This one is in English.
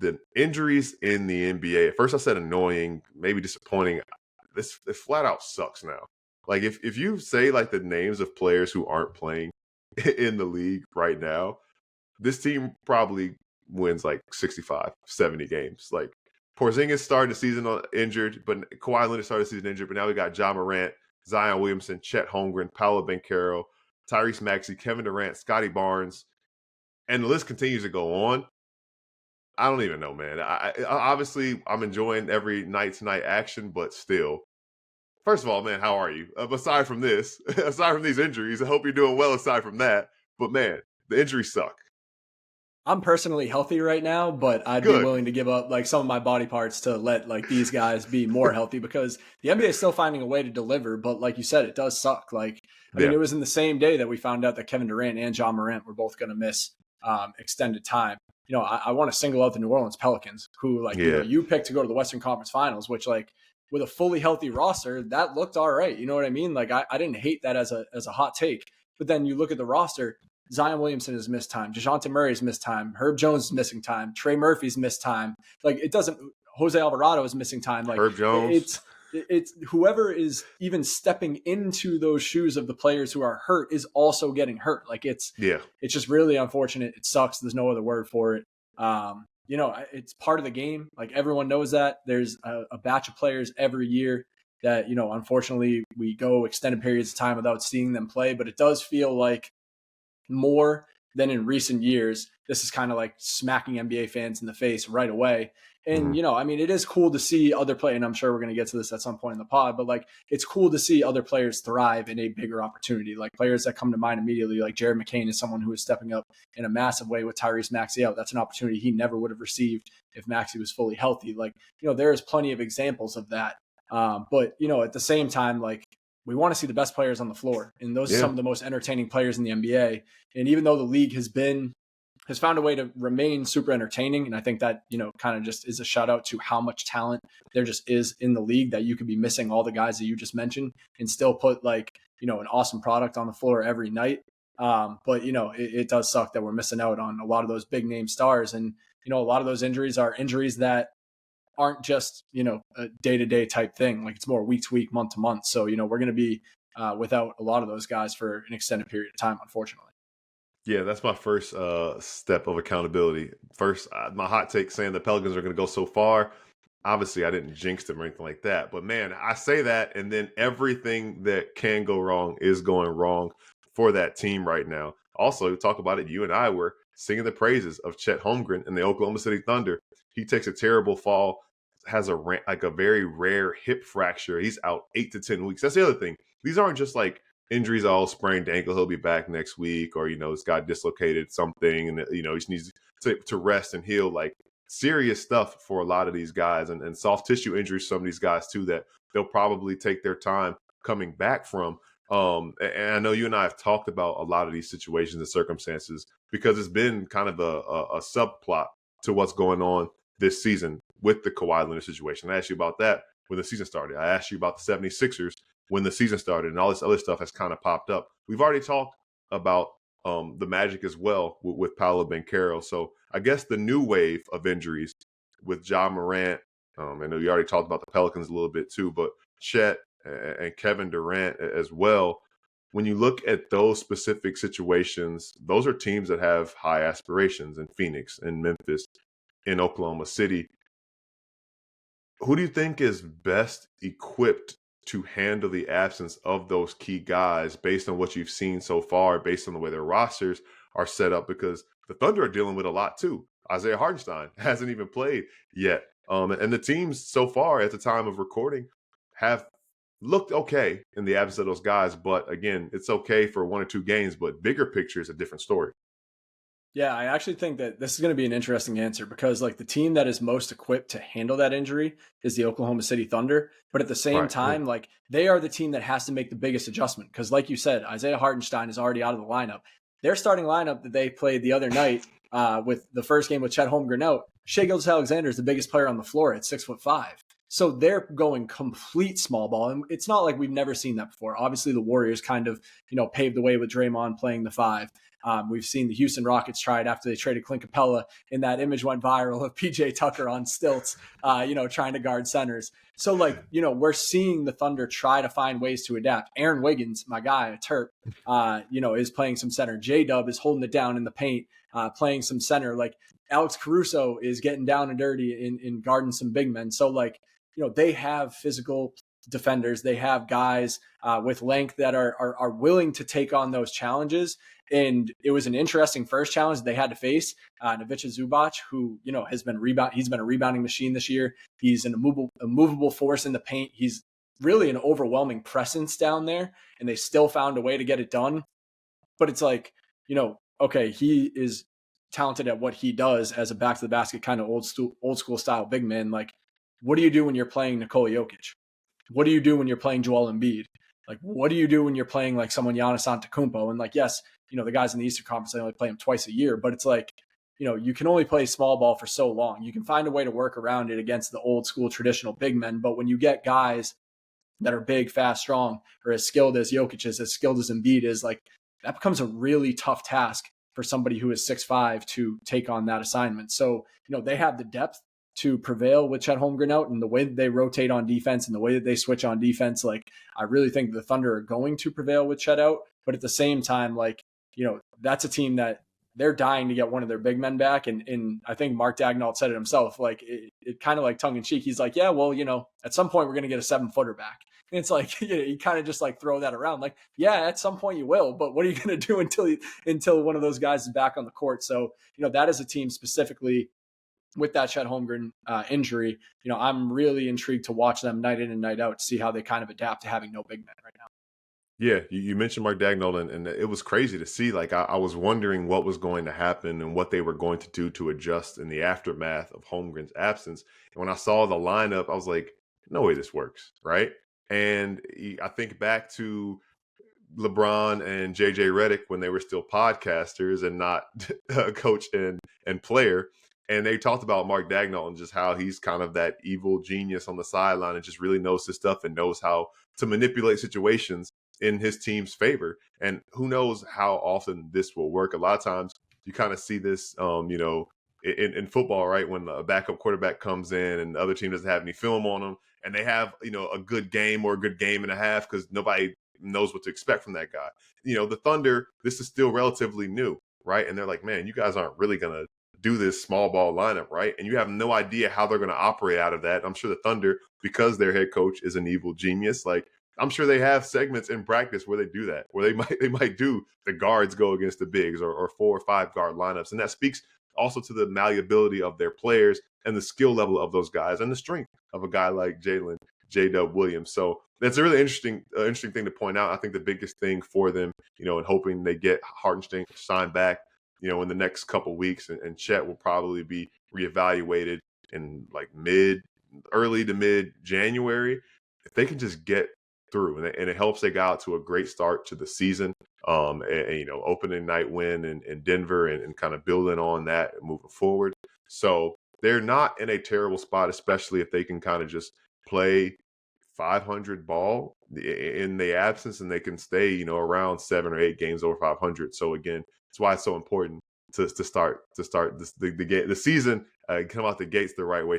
the injuries in the NBA, at first I said annoying, maybe disappointing. This flat out sucks now. Like if you say like the names of players who aren't playing in the league right now, this team probably wins like 65, 70 games. Like Porzingis started the season injured, but Kawhi Leonard started the season injured, but now we got Ja Morant, Zion Williamson, Chet Holmgren, Paolo Banchero, Tyrese Maxey, Kevin Durant, Scotty Barnes, and the list continues to go on. I don't even know, man. I obviously I'm enjoying every night-to-night action, but still. First of all, man, how are you? Aside from this, aside from these injuries, I hope you're doing well aside from that. But man, the injuries suck. I'm personally healthy right now, but I'd be willing to give up like some of my body parts to let like these guys be more healthy because the NBA is still finding a way to deliver. But like you said, it does suck. Like, I mean, it was in the same day that we found out that Kevin Durant and Ja Morant were both going to miss extended time. You know, I want to single out the New Orleans Pelicans who like, you know, you picked to go to the Western Conference Finals, which like with a fully healthy roster, that looked all right. You know what I mean? Like I didn't hate that as a hot take, but then you look at the roster, Zion Williamson has missed time. DeJounte Murray's missed time. Herb Jones is missing time. Trey Murphy's missed time. Like it doesn't. Jose Alvarado is missing time. Like Herb Jones. It's whoever is even stepping into those shoes of the players who are hurt is also getting hurt. Like it's just really unfortunate. It sucks. There's no other word for it. You know, it's part of the game. Like everyone knows that there's a batch of players every year that, you know, unfortunately we go extended periods of time without seeing them play, but it does feel like more than in recent years, this is kind of like smacking NBA fans in the face right away. And, you know, I mean, it is cool to see other players, and I'm sure we're going to get to this at some point in the pod, but like, it's cool to see other players thrive in a bigger opportunity. Like players that come to mind immediately, like Jared McCain is someone who is stepping up in a massive way with Tyrese Maxey out. That's an opportunity he never would have received if Maxey was fully healthy. Like, you know, there is plenty of examples of that. But, you know, at the same time, like, we want to see the best players on the floor, and those are some of the most entertaining players in the NBA. And even though the league has found a way to remain super entertaining, and I think that, you know, kind of just is a shout out to how much talent there just is in the league that you could be missing all the guys that you just mentioned and still put like, you know, an awesome product on the floor every night. But, you know, it does suck that we're missing out on a lot of those big name stars. And, you know, a lot of those injuries are injuries that aren't just, you know, a day-to-day type thing. Like it's more week to week, month to month. So, you know, we're going to be without a lot of those guys for an extended period of time, unfortunately. Yeah, that's my first step of accountability. First, my hot take saying the Pelicans are going to go so far. Obviously, I didn't jinx them or anything like that. But man, I say that, and then everything that can go wrong is going wrong for that team right now. Also, talk about it. You and I were singing the praises of Chet Holmgren and the Oklahoma City Thunder. He takes a terrible fall, has a very rare hip fracture. He's out 8 to 10 weeks. That's the other thing. These aren't just like injuries, all sprained ankle, he'll be back next week, or, you know, this guy dislocated something and, you know, he just needs to rest and heal. Like serious stuff for a lot of these guys, and soft tissue injuries, some of these guys too, that they'll probably take their time coming back from. And I know you and I have talked about a lot of these situations and circumstances because it's been kind of a subplot to what's going on this season with the Kawhi Leonard situation. I asked you about that when the season started. I asked you about the 76ers when the season started, and all this other stuff has kind of popped up. We've already talked about the Magic as well with Paolo Banchero. So I guess the new wave of injuries with Ja Morant, I know you already talked about the Pelicans a little bit too, but Chet and Kevin Durant as well. When you look at those specific situations, those are teams that have high aspirations in Phoenix, in Memphis, in Oklahoma City. Who do you think is best equipped to handle the absence of those key guys based on what you've seen so far, based on the way their rosters are set up? Because the Thunder are dealing with a lot too. Isaiah Hartenstein hasn't even played yet. And the teams so far at the time of recording have looked okay in the absence of those guys. But again, it's okay for 1 or 2 games, but bigger picture is a different story. Yeah, I actually think that this is going to be an interesting answer because like the team that is most equipped to handle that injury is the Oklahoma City Thunder. But at the same time, like they are the team that has to make the biggest adjustment because like you said, Isaiah Hartenstein is already out of the lineup. Their starting lineup that they played the other night with the first game with Chet Holmgren out, Shai Gilgeous-Alexander is the biggest player on the floor at 6'5". So they're going complete small ball. And it's not like we've never seen that before. Obviously, the Warriors kind of, you know, paved the way with Draymond playing the 5. We've seen the Houston Rockets try it after they traded Clint Capella, and that image went viral of PJ Tucker on stilts, trying to guard centers. So, we're seeing the Thunder try to find ways to adapt. Aaron Wiggins, my guy, Terp, is playing some center. J-Dub is holding it down in the paint, playing some center. Like, Alex Caruso is getting down and dirty in guarding some big men. So, they have physical defenders. They have guys with length that are willing to take on those challenges. And it was an interesting first challenge they had to face. Ivica Zubac, who, has been he's been a rebounding machine this year. He's an immovable force in the paint. He's really an overwhelming presence down there, and they still found a way to get it done. But it's like, okay, he is talented at what he does as a back to the basket kind of old school style big man. Like, what do you do when you're playing Nikola Jokic? What do you do when you're playing Joel Embiid? Like, what do you do when you're playing like someone Giannis Antetokounmpo? And yes, the guys in the Eastern Conference, they only play him twice a year, but it's like, you can only play small ball for so long. You can find a way to work around it against the old school traditional big men. But when you get guys that are big, fast, strong, or as skilled as Jokic is, as skilled as Embiid is, like, that becomes a really tough task for somebody who is 6'5" to take on that assignment. So, they have the depth to prevail with Chet Holmgren out, and the way that they rotate on defense and the way that they switch on defense. Like, I really think the Thunder are going to prevail with Chet out, but at the same time, that's a team that they're dying to get one of their big men back. And I think Mark Daigneault said it himself, like, it kind of like tongue in cheek. He's like, yeah, well, at some point we're going to get a 7-footer back. And it's like, you kind of just like throw that around. Like, yeah, at some point you will, but what are you going to do until one of those guys is back on the court? So, that is a team specifically with that Chet Holmgren injury. I'm really intrigued to watch them night in and night out to see how they kind of adapt to having no big men right now. Yeah, you mentioned Mark Daigneault, and it was crazy to see. Like, I was wondering what was going to happen and what they were going to do to adjust in the aftermath of Holmgren's absence. And when I saw the lineup, I was like, no way this works, right? And I think back to LeBron and JJ Redick when they were still podcasters and not coach and player. And they talked about Mark Daigneault and just how he's kind of that evil genius on the sideline and just really knows his stuff and knows how to manipulate situations in his team's favor. And who knows how often this will work. A lot of times you kind of see this, in football, right? When a backup quarterback comes in and the other team doesn't have any film on them and they have, a good game or a good game and a half because nobody knows what to expect from that guy. The Thunder, this is still relatively new, right? And they're like, man, you guys aren't really going to do this small ball lineup, right? And you have no idea how they're going to operate out of that. I'm sure the Thunder, because their head coach is an evil genius, like, I'm sure they have segments in practice where they do that, where they might do the guards go against the bigs or 4 or 5 guard lineups. And that speaks also to the malleability of their players and the skill level of those guys and the strength of a guy like J-Dub Williams. So that's a really interesting thing to point out. I think the biggest thing for them, and hoping they get Hartenstein signed back, in the next couple weeks, and Chet will probably be reevaluated in like early to mid January. If they can just get through, and it helps they got out to a great start to the season, opening night win in Denver and kind of building on that and moving forward. So they're not in a terrible spot, especially if they can kind of just play 500 ball in the absence and they can stay, around 7 or 8 games over 500. So again, that's why it's so important to start the season, come out the gates the right way.